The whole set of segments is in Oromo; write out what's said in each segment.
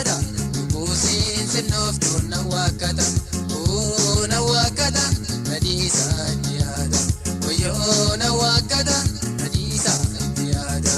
barbaada Buusiin sinnooftuun na waakkata na waakkata Nadiisaa itti yaada Wayyoo na waakkata Nadiisaa itti yaada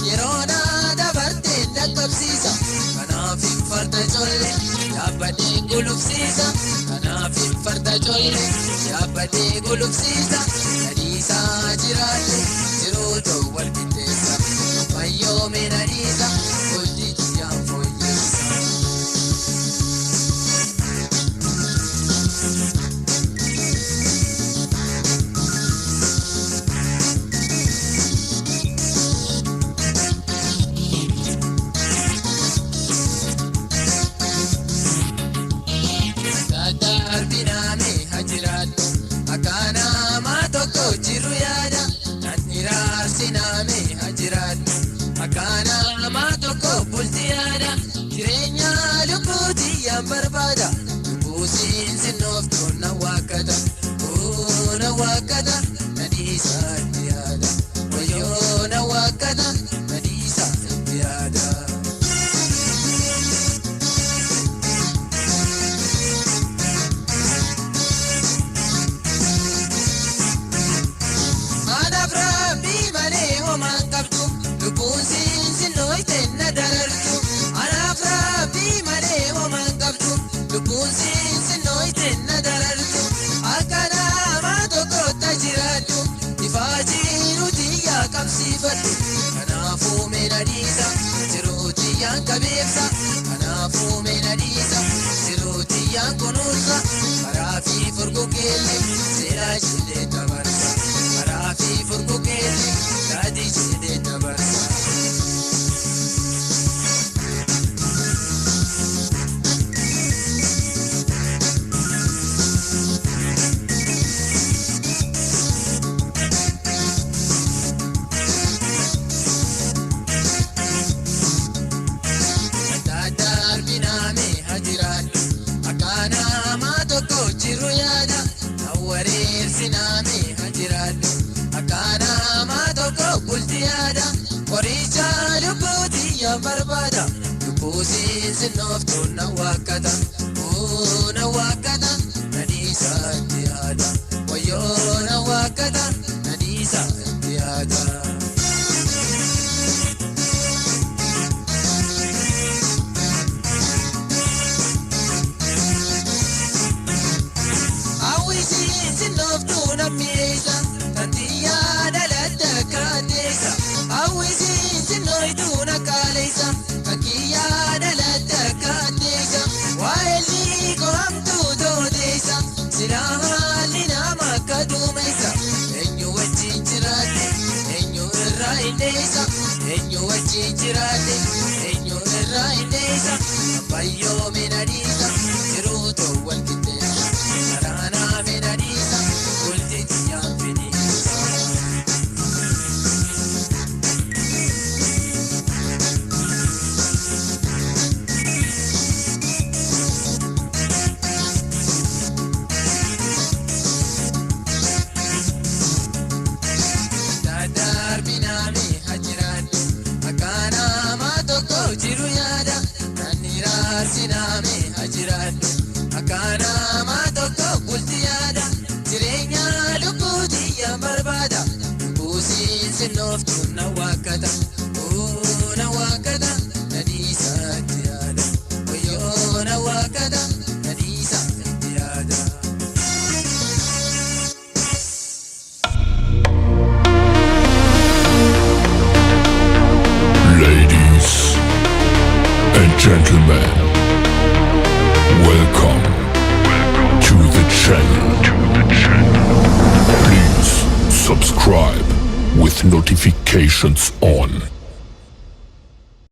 Yeroona dabartee dhaqqabsiisa Kanaafin farda ijoollee yaabbadee gulufsiisa Kanaafin farda ijoollee yaabbadee gulufsiisa Nadiisaa jiraadhu jiruu ta'u wal qixxeessa Mayyoome nadiisa hojii kiyyaan fooyyeessa Akana matoko jiru yaada Naniraarsiname hajiraadhu Akana matoko bulti yaada Jireenya lubbuutii yaan barbaada Buusiin sinnooftuun na waakkata na waakkata Nadiisaa itti yaada Wayyoo na waakkata Nadiisaa itti yaada Buusiin sinnooyteen na darartu Anaaf Rabbii malee homaan qabdu Buusiin sinnooyteen na darartu Akka nama tokkotta jiraadhu Ifaajii nuti yaa qabsiifadhu Kanaafuu mee nadiisa jiruuti yaan qabeessa Kanaafuu mee nadiisa jiruuti yaan kunuunsa Karaa fi furgukeellee seeraa jedhee dabarsa Karaa fi furgukeellee daadii jedhee dabarsa Akana matoko jiru yaada Nawwareersiname hajiraadhu Akana matoko bulti yaada Qoricha lubbuutii yaan barbaada Buusiin sinnooftuun na waakkata na waakkata Nadiisaa itti yaada Wayyoo na waakkata Nadiisaa itti yaada Tantiyaa dhaladda kaateessa Hawwisiin sinnooytuu na kaaleessa Fakkiyyaa dhaladda kaateessa Waa'elli qohamtuu tooteessa Silaa haalli nama akka duumessa Eenyu wajjin jiraate eenyu irraa hindeessa Eenyu wajjin jiraate eenyu irraa hindeessa Abbayyoo mee nadiisa jiruu ta'u wal qixxeessa Karaanaa mee nadiisa bulti kiyyaan finiisa Darbiname hajiraadhu Akana matoko jiru yaada Naniraarsiname hajiraadhu Akana matoko bulti yaada Jireenya lubbuutii yaan barbaada Buusiin sinnooftuun na waakkata na waakkata Nadiisaa itti yaada Wayyoo na waakkata Nadiisaa itti yaada Ladies and gentlemen, welcome to the channel. Please subscribe with notifications on.